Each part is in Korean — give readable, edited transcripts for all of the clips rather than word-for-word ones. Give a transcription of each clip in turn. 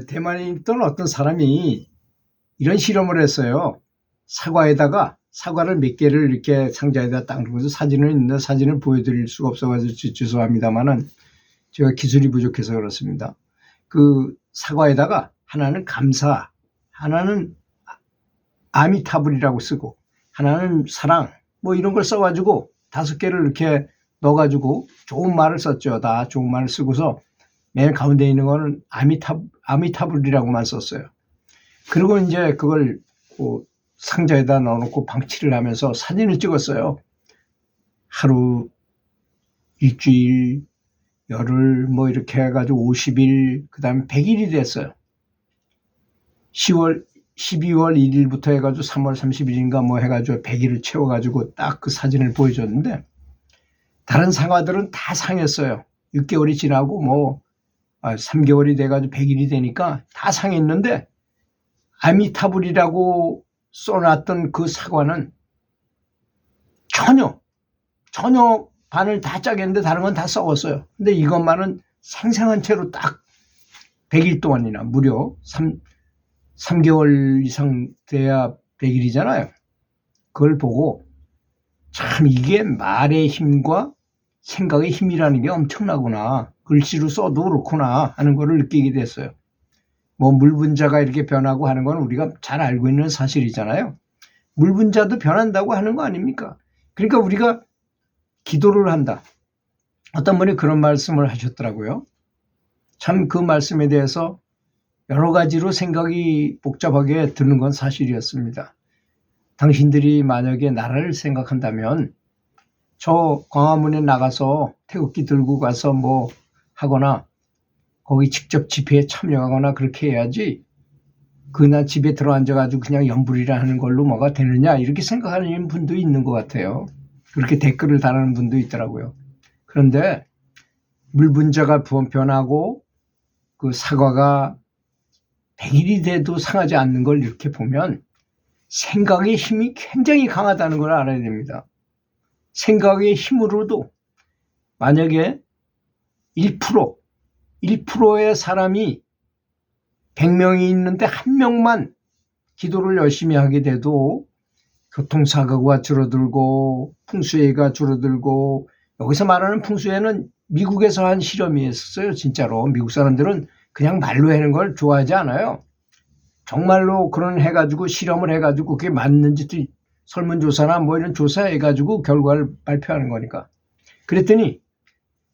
대만에 있던 어떤 사람이 이런 실험을 했어요. 사과를 몇 개를 이렇게 상자에다 딱 넣어서 사진을 있는데 사진을 보여드릴 수가 없어가지고 죄송합니다만은 제가 기술이 부족해서 그렇습니다. 그 사과에다가 하나는 감사, 하나는 아미타불이라고 쓰고 하나는 사랑 뭐 이런 걸 써가지고 5개를 이렇게 넣어가지고 좋은 말을 썼죠. 다 좋은 말을 쓰고서 맨 가운데 있는 거는 아미타불이라고만 썼어요. 그리고 이제 그걸 상자에다 넣어놓고 방치를 하면서 사진을 찍었어요. 하루, 일주일, 열흘 뭐 이렇게 해가지고 50일, 그 다음에 100일이 됐어요. 12월 1일부터 해가지고 3월 30일인가 뭐 해가지고 100일을 채워가지고 딱 그 사진을 보여줬는데 다른 사과들은 다 상했어요. 6개월이 지나고 뭐 3개월이 돼가지고 100일이 되니까 다 상했는데 아미타불이라고 써놨던 그 사과는 전혀 반을 다 짜겠는데 다른 건 다 썩었어요. 근데 이것만은 생생한 채로 딱 100일 동안이나 무려 3개월 이상 돼야 100일이잖아요. 그걸 보고 참 이게 말의 힘과 생각의 힘이라는 게 엄청나구나. 글씨로 써도 그렇구나 하는 거를 느끼게 됐어요. 뭐 물 분자가 이렇게 변하고 하는 건 우리가 잘 알고 있는 사실이잖아요. 물 분자도 변한다고 하는 거 아닙니까? 그러니까 우리가 기도를 한다. 어떤 분이 그런 말씀을 하셨더라고요. 참 그 말씀에 대해서 여러 가지로 생각이 복잡하게 드는 건 사실이었습니다. 당신들이 만약에 나라를 생각한다면 저 광화문에 나가서 태극기 들고 가서 뭐 하거나 거기 직접 집회에 참여하거나 그렇게 해야지 그냥 집에 들어앉아가지고 그냥 연불이라 하는 걸로 뭐가 되느냐 이렇게 생각하는 분도 있는 것 같아요. 그렇게 댓글을 달하는 분도 있더라고요. 그런데 물 분자가 변하고 그 사과가 100일이 돼도 상하지 않는 걸 이렇게 보면 생각의 힘이 굉장히 강하다는 걸 알아야 됩니다. 생각의 힘으로도 만약에 1%의 사람이 100명이 있는데 1명만 기도를 열심히 하게 돼도 교통사고가 줄어들고 풍수해가 줄어들고, 여기서 말하는 풍수해는 미국에서 한 실험이 있었어요. 진짜로 미국 사람들은 그냥 말로 하는 걸 좋아하지 않아요. 정말로 그런 해가지고 실험을 해가지고 그게 맞는지 설문조사나 뭐 이런 조사해가지고 결과를 발표하는 거니까. 그랬더니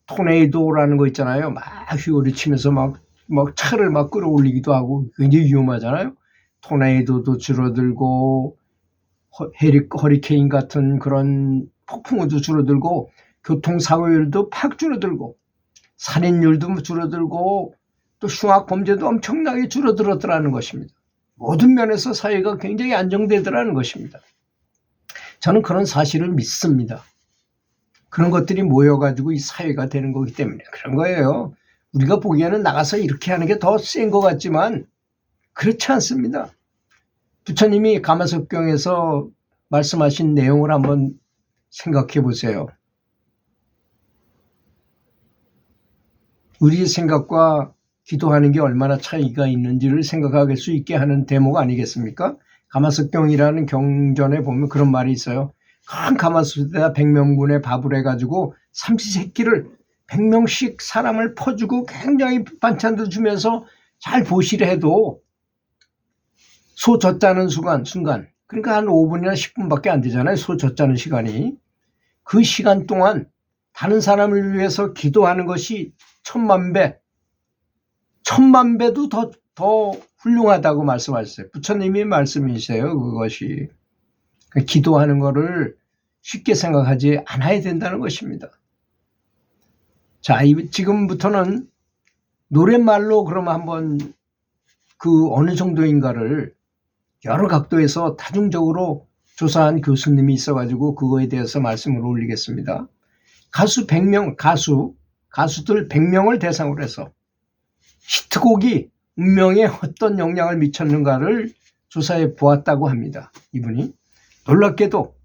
토네이도라는 거 있잖아요. 막 휘몰이치면서 막 차를 막 끌어올리기도 하고 굉장히 위험하잖아요. 토네이도도 줄어들고 허리케인 같은 그런 폭풍우도 줄어들고 교통사고율도 팍 줄어들고 살인율도 줄어들고 또 흉악범죄도 엄청나게 줄어들었더라는 것입니다. 모든 면에서 사회가 굉장히 안정되더라는 것입니다. 저는 그런 사실을 믿습니다. 그런 것들이 모여가지고 이 사회가 되는 거기 때문에 그런 거예요. 우리가 보기에는 나가서 이렇게 하는 게 더 센 것 같지만 그렇지 않습니다. 부처님이 가마석경에서 말씀하신 내용을 한번 생각해 보세요. 우리의 생각과 기도하는 게 얼마나 차이가 있는지를 생각할 수 있게 하는 대목 아니겠습니까? 가마석경이라는 경전에 보면 그런 말이 있어요. 큰 가마솥에다 100명분의 밥을 해가지고 삼시세끼를 100명씩 사람을 퍼주고 굉장히 반찬도 주면서 잘 보시려 해도 소 젖자는 순간 그러니까 한 5분이나 10분밖에 안 되잖아요. 소 젖자는 시간이. 그 시간 동안 다른 사람을 위해서 기도하는 것이 10,000배도 더 훌륭하다고 말씀하셨어요. 부처님이 말씀이세요. 그것이. 기도하는 거를 쉽게 생각하지 않아야 된다는 것입니다. 자, 지금부터는 노랫말로 그러면 한번 그 어느 정도인가를 여러 각도에서 다중적으로 조사한 교수님이 있어가지고 그거에 대해서 말씀을 올리겠습니다. 가수들 100명을 대상으로 해서 히트곡이 운명에 어떤 영향을 미쳤는가를 조사해 보았다고 합니다. 이분이. 놀랍게도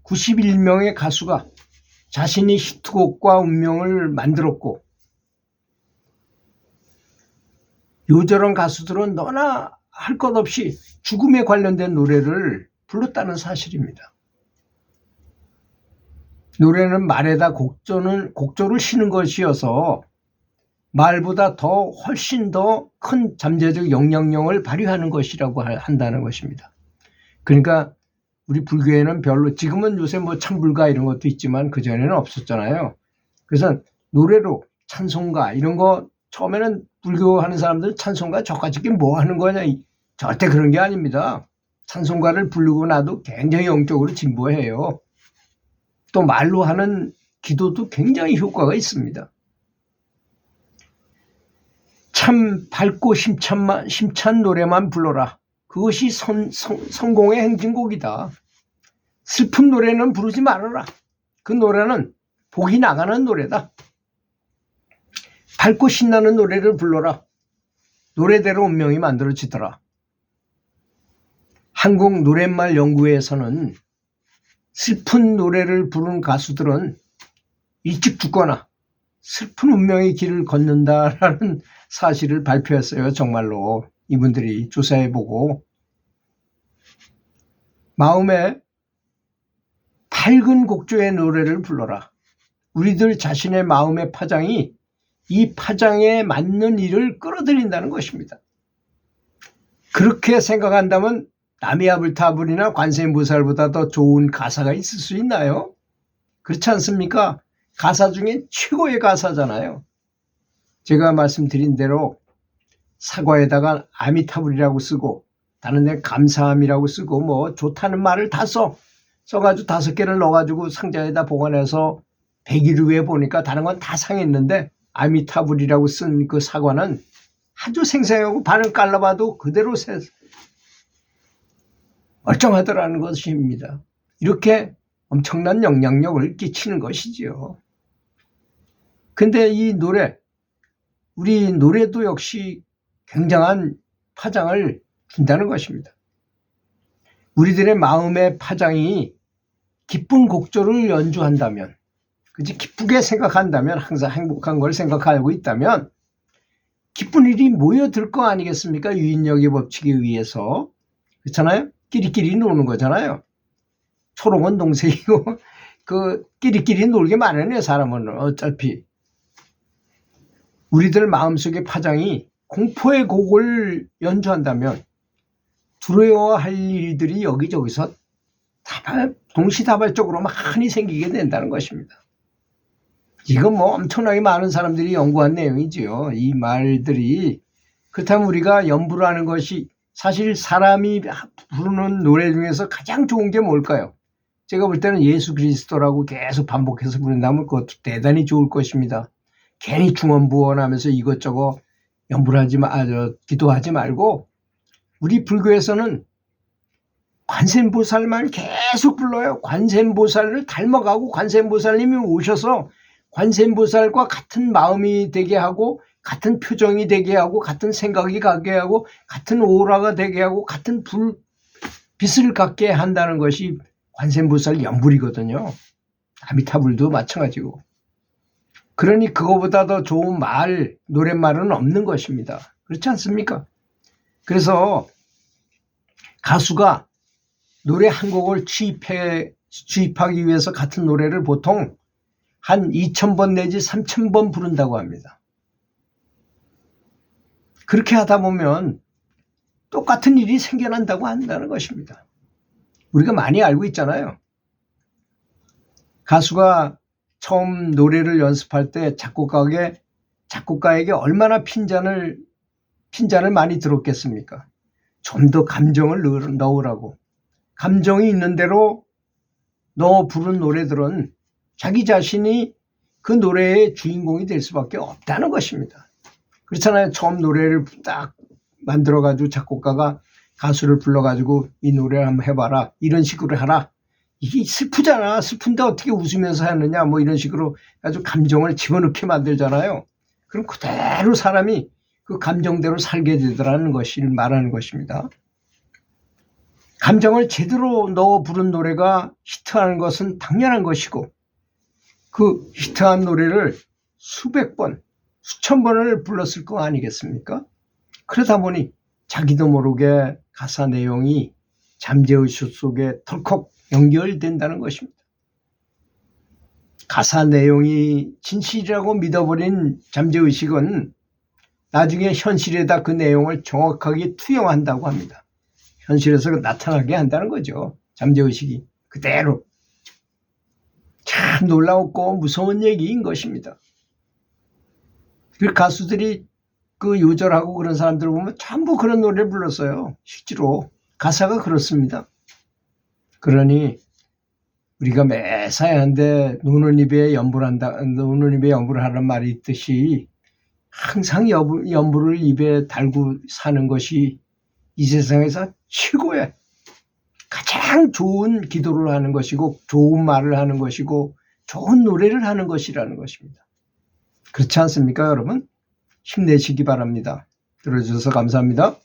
91명의 가수가 자신이 히트곡과 운명을 만들었고 요저런 가수들은 너나 할 것 없이 죽음에 관련된 노래를 불렀다는 사실입니다. 노래는 말에다 곡조를 싣는 것이어서 말보다 훨씬 더 큰 잠재적 영향력을 발휘하는 것이라고 한다는 것입니다. 그러니까 우리 불교에는 별로, 지금은 요새 뭐 찬불가 이런 것도 있지만 그전에는 없었잖아요. 그래서 노래로 찬송가 이런 거, 처음에는 불교 하는 사람들 찬송가 저까짓 게 뭐 하는 거냐, 절대 그런 게 아닙니다. 찬송가를 부르고 나도 굉장히 영적으로 진보해요. 또 말로 하는 기도도 굉장히 효과가 있습니다. 참 밝고 심찬 노래만 불러라. 그것이 성공의 행진곡이다. 슬픈 노래는 부르지 말아라. 그 노래는 복이 나가는 노래다. 밝고 신나는 노래를 불러라. 노래대로 운명이 만들어지더라. 한국 노랫말 연구회에서는 슬픈 노래를 부르는 가수들은 일찍 죽거나 슬픈 운명의 길을 걷는다라는 사실을 발표했어요. 정말로 이분들이 조사해보고, 마음에 밝은 곡조의 노래를 불러라. 우리들 자신의 마음의 파장이 이 파장에 맞는 일을 끌어들인다는 것입니다. 그렇게 생각한다면 나미아불타불이나 관세음보살보다 더 좋은 가사가 있을 수 있나요? 그렇지 않습니까? 가사 중에 최고의 가사잖아요. 제가 말씀드린 대로 사과에다가 아미타불이라고 쓰고 다른 데 감사함이라고 쓰고 뭐 좋다는 말을 다 써가지고 5개를 넣어가지고 상자에다 보관해서 100일 후에 보니까 다른 건 다 상했는데 아미타불이라고 쓴 그 사과는 아주 생생하고 반을 깔라봐도 그대로 멀쩡하더라는 것입니다. 이렇게 엄청난 영향력을 끼치는 것이지요. 근데 이 노래, 우리 노래도 역시 굉장한 파장을 준다는 것입니다. 우리들의 마음의 파장이 기쁜 곡조를 연주한다면, 기쁘게 생각한다면, 항상 행복한 걸 생각하고 있다면 기쁜 일이 모여들 거 아니겠습니까? 유인력의 법칙에 의해서. 그렇잖아요? 끼리끼리 노는 거잖아요. 초롱은 동생이고 끼리끼리 놀게 마련해요. 사람은 어차피. 우리들 마음속의 파장이 공포의 곡을 연주한다면 두려워할 일들이 여기저기서 동시다발적으로 많이 생기게 된다는 것입니다. 이건 뭐 엄청나게 많은 사람들이 연구한 내용이지요. 이 말들이. 그렇다면 우리가 연부를 하는 것이, 사실 사람이 부르는 노래 중에서 가장 좋은 게 뭘까요? 제가 볼 때는 예수 그리스도라고 계속 반복해서 부른다면 그것도 대단히 좋을 것입니다. 괜히 중언부언하면서 이것저것 연부를 기도하지 말고, 우리 불교에서는 관세음보살만 계속 불러요. 관세음보살을 닮아가고 관세음보살님이 오셔서 관세음보살과 같은 마음이 되게 하고, 같은 표정이 되게 하고, 같은 생각이 가게 하고, 같은 오라가 되게 하고, 같은 빛을 갖게 한다는 것이 관세음보살 연불이거든요. 아미타불도 마찬가지고. 그러니 그거보다 더 좋은 노랫말은 없는 것입니다. 그렇지 않습니까? 그래서 가수가 노래 한 곡을 취입하기 위해서 같은 노래를 보통 한 2000번 내지 3000번 부른다고 합니다. 그렇게 하다 보면 똑같은 일이 생겨난다고 한다는 것입니다. 우리가 많이 알고 있잖아요. 가수가 처음 노래를 연습할 때 작곡가에게 얼마나 핀잔을 많이 들었겠습니까? 좀 더 감정을 넣으라고. 감정이 있는 대로 넣어 부른 노래들은 자기 자신이 그 노래의 주인공이 될 수밖에 없다는 것입니다. 그렇잖아요. 처음 노래를 딱 만들어가지고 작곡가가 가수를 불러가지고 이 노래를 한번 해봐라. 이런 식으로 하라. 이게 슬프잖아. 슬픈데 어떻게 웃으면서 하느냐. 뭐 이런 식으로 아주 감정을 집어넣게 만들잖아요. 그럼 그대로 사람이 그 감정대로 살게 되더라는 것을 말하는 것입니다. 감정을 제대로 넣어 부른 노래가 히트하는 것은 당연한 것이고, 그 히트한 노래를 수백 번, 수천 번을 불렀을 거 아니겠습니까? 그러다 보니 자기도 모르게 가사 내용이 잠재의식 속에 덜컥 연결된다는 것입니다. 가사 내용이 진실이라고 믿어버린 잠재의식은 나중에 현실에다 그 내용을 정확하게 투영한다고 합니다. 현실에서 나타나게 한다는 거죠. 잠재의식이 그대로. 참 놀라웠고 무서운 얘기인 것입니다. 그 가수들이 그 요절하고 그런 사람들 보면 전부 그런 노래를 불렀어요. 실제로 가사가 그렇습니다. 그러니 우리가 매사에 한데 노는 입에 연불을 하는 말이 있듯이 항상 연불을 입에 달고 사는 것이 이 세상에서 최고의 가장 좋은 기도를 하는 것이고 좋은 말을 하는 것이고 좋은 노래를 하는 것이라는 것입니다. 그렇지 않습니까, 여러분? 힘내시기 바랍니다. 들어주셔서 감사합니다.